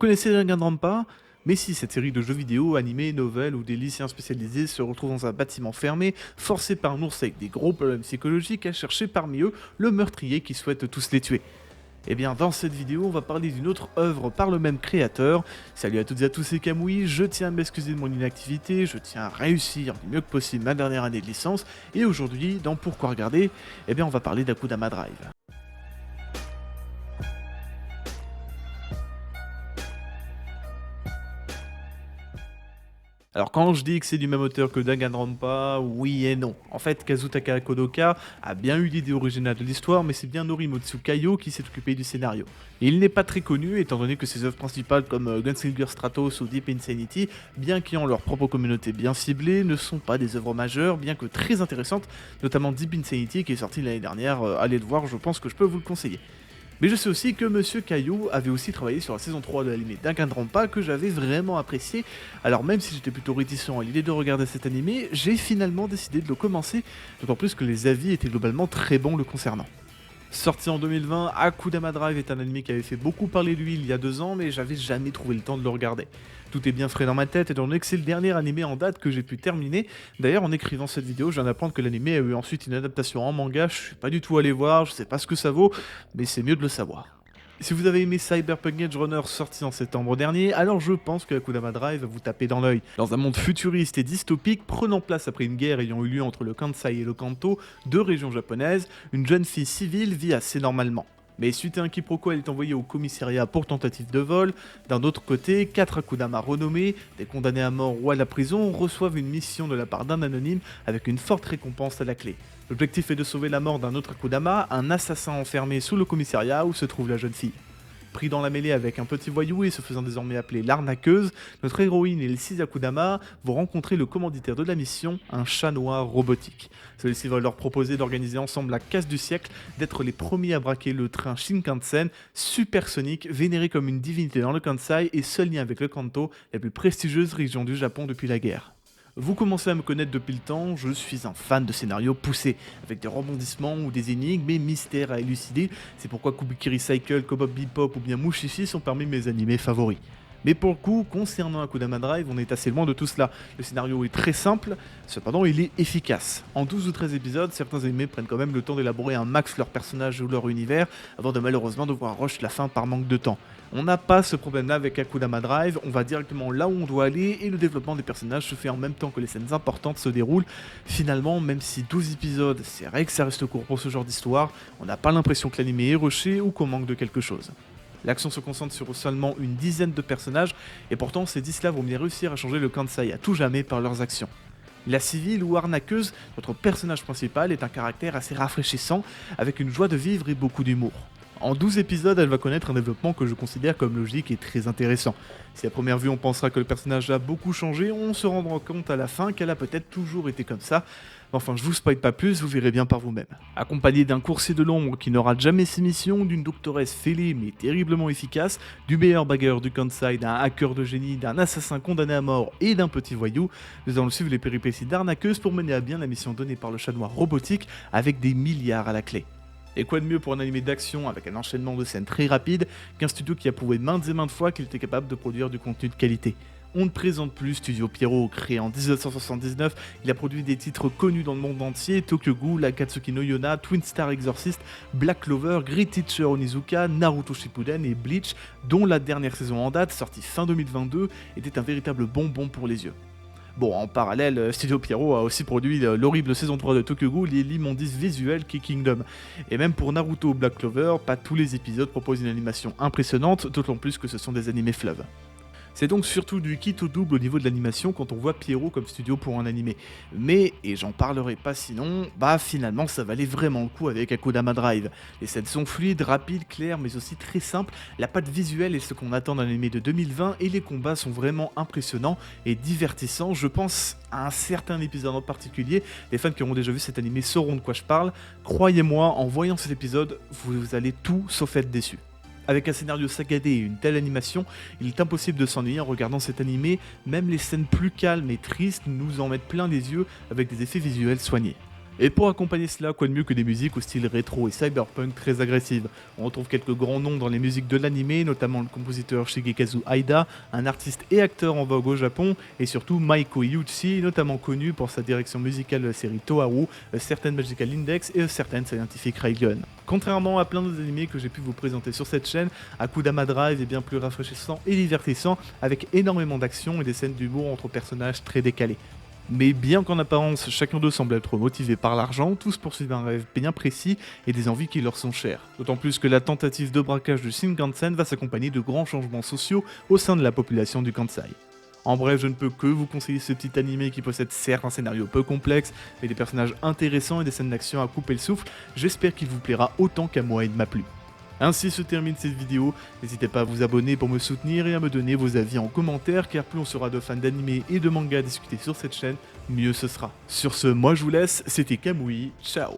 connaissez Danganronpa? Mais si cette série de jeux vidéo, animés, nouvelles ou des lycéens spécialisés se retrouvent dans un bâtiment fermé, forcés par un ours avec des gros problèmes psychologiques à chercher parmi eux le meurtrier qui souhaite tous les tuer. Et bien dans cette vidéo, on va parler d'une autre œuvre par le même créateur. Salut à toutes et à tous, c'est Kamui, je tiens à m'excuser de mon inactivité, je tiens à réussir du mieux que possible ma dernière année de licence, et aujourd'hui, dans Pourquoi regarder, eh bien on va parler d'Akudama Drive. Alors quand je dis que c'est du même auteur que Danganronpa, oui et non. En fait, Kazutaka Kodoka a bien eu l'idée originale de l'histoire, mais c'est bien Norimotsu Kayo qui s'est occupé du scénario. Et il n'est pas très connu, étant donné que ses œuvres principales comme Gunslinger Stratos ou Deep Insanity, bien qu'ayant leur propre communauté bien ciblée, ne sont pas des œuvres majeures, bien que très intéressantes, notamment Deep Insanity qui est sorti l'année dernière, allez le voir, je pense que je peux vous le conseiller. Mais je sais aussi que Monsieur Caillou avait aussi travaillé sur la saison 3 de l'anime Danganronpa que j'avais vraiment apprécié. Alors même si j'étais plutôt réticent à l'idée de regarder cet animé, j'ai finalement décidé de le commencer, d'autant plus que les avis étaient globalement très bons le concernant. Sorti en 2020, Akudama Drive est un anime qui avait fait beaucoup parler de lui il y a 2 ans, mais j'avais jamais trouvé le temps de le regarder. Tout est bien frais dans ma tête, étant donné que c'est le dernier animé en date que j'ai pu terminer. D'ailleurs, en écrivant cette vidéo, je viens d'apprendre que l'anime a eu ensuite une adaptation en manga. Je suis pas du tout allé voir, je sais pas ce que ça vaut, mais c'est mieux de le savoir. Si vous avez aimé Cyberpunk Edge Runner sorti en septembre dernier, alors je pense que Akudama Drive va vous taper dans l'œil. Dans un monde futuriste et dystopique, prenant place après une guerre ayant eu lieu entre le Kansai et le Kanto, deux régions japonaises, une jeune fille civile vit assez normalement. Mais suite à un quiproquo, elle est envoyée au commissariat pour tentative de vol. D'un autre côté, 4 Akudama renommés, des condamnés à mort ou à la prison, reçoivent une mission de la part d'un anonyme avec une forte récompense à la clé. L'objectif est de sauver la mort d'un autre Akudama, un assassin enfermé sous le commissariat où se trouve la jeune fille. Pris dans la mêlée avec un petit voyou et se faisant désormais appeler l'arnaqueuse, notre héroïne et les 6 Akudama vont rencontrer le commanditaire de la mission, un chat noir robotique. Celui-ci va leur proposer d'organiser ensemble la casse du siècle, d'être les premiers à braquer le train Shinkansen, supersonique, vénéré comme une divinité dans le Kansai et seul lien avec le Kanto, la plus prestigieuse région du Japon depuis la guerre. Vous commencez à me connaître depuis le temps, je suis un fan de scénarios poussés, avec des rebondissements ou des énigmes et mystères à élucider, c'est pourquoi Kubikiri Cycle, Cowboy Bebop ou bien Mushishi sont parmi mes animés favoris. Mais pour le coup, concernant Akudama Drive, on est assez loin de tout cela. Le scénario est très simple, cependant il est efficace. En 12 ou 13 épisodes, certains animés prennent quand même le temps d'élaborer un max leur personnage ou leur univers, avant de malheureusement devoir rush la fin par manque de temps. On n'a pas ce problème-là avec Akudama Drive, on va directement là où on doit aller et le développement des personnages se fait en même temps que les scènes importantes se déroulent. Finalement, même si 12 épisodes, c'est vrai que ça reste court pour ce genre d'histoire, on n'a pas l'impression que l'anime est rushé ou qu'on manque de quelque chose. L'action se concentre sur seulement une dizaine de personnages, et pourtant ces 10 là vont bien réussir à changer le Kansai à tout jamais par leurs actions. La civile ou arnaqueuse, notre personnage principal, est un caractère assez rafraîchissant, avec une joie de vivre et beaucoup d'humour. En 12 épisodes, elle va connaître un développement que je considère comme logique et très intéressant. Si à première vue on pensera que le personnage a beaucoup changé, on se rendra compte à la fin qu'elle a peut-être toujours été comme ça. Enfin, je vous spoil pas plus, vous verrez bien par vous-même. Accompagné d'un coursier de l'ombre qui n'aura jamais ses missions, d'une doctoresse fêlée mais terriblement efficace, du meilleur bagarreur du Kansai, d'un hacker de génie, d'un assassin condamné à mort et d'un petit voyou, nous allons suivre les péripéties d'arnaqueuse pour mener à bien la mission donnée par le chat noir robotique avec des milliards à la clé. Et quoi de mieux pour un animé d'action avec un enchaînement de scènes très rapide qu'un studio qui a prouvé maintes et maintes fois qu'il était capable de produire du contenu de qualité. On ne présente plus Studio Pierrot, créé en 1979, il a produit des titres connus dans le monde entier, Tokyo Ghoul, Akatsuki no Yona, Twin Star Exorcist, Black Clover, Great Teacher Onizuka, Naruto Shippuden et Bleach, dont la dernière saison en date, sortie fin 2022, était un véritable bonbon pour les yeux. Bon, en parallèle, Studio Pierrot a aussi produit l'horrible saison 3 de Tokyo Ghoul et l'immondice visuel qu'est Kingdom. Et même pour Naruto Black Clover, pas tous les épisodes proposent une animation impressionnante, d'autant plus que ce sont des animés fleuves. C'est donc surtout du quitte au double au niveau de l'animation quand on voit Pierrot comme studio pour un animé. Mais, et j'en parlerai pas sinon, finalement ça valait vraiment le coup avec Akudama Drive. Les scènes sont fluides, rapides, claires, mais aussi très simples, la patte visuelle est ce qu'on attend d'un animé de 2020 et les combats sont vraiment impressionnants et divertissants. Je pense à un certain épisode en particulier, les fans qui auront déjà vu cet animé sauront de quoi je parle. Croyez-moi, en voyant cet épisode, vous allez tout sauf être déçus. Avec un scénario saccadé et une telle animation, il est impossible de s'ennuyer en regardant cet animé, même les scènes plus calmes et tristes nous en mettent plein les yeux avec des effets visuels soignés. Et pour accompagner cela, quoi de mieux que des musiques au style rétro et cyberpunk très agressives. On retrouve quelques grands noms dans les musiques de l'anime, notamment le compositeur Shigekazu Aida, un artiste et acteur en vogue au Japon, et surtout Maiko Yuchi, notamment connu pour sa direction musicale de la série Toharu, certaines Magical Index et certaines Scientific Railgun. Contrairement à plein d'autres animés que j'ai pu vous présenter sur cette chaîne, Akudama Drive est bien plus rafraîchissant et divertissant, avec énormément d'action et des scènes d'humour entre personnages très décalés. Mais bien qu'en apparence chacun d'eux semble être motivé par l'argent, tous poursuivent un rêve bien précis et des envies qui leur sont chères. D'autant plus que la tentative de braquage du Shinkansen va s'accompagner de grands changements sociaux au sein de la population du Kansai. En bref, je ne peux que vous conseiller ce petit animé qui possède certes un scénario peu complexe, mais des personnages intéressants et des scènes d'action à couper le souffle. J'espère qu'il vous plaira autant qu'à moi il m'a plu. Ainsi se termine cette vidéo, n'hésitez pas à vous abonner pour me soutenir et à me donner vos avis en commentaire, car plus on sera de fans d'anime et de manga à discuter sur cette chaîne, mieux ce sera. Sur ce, moi je vous laisse, c'était Kamui, ciao.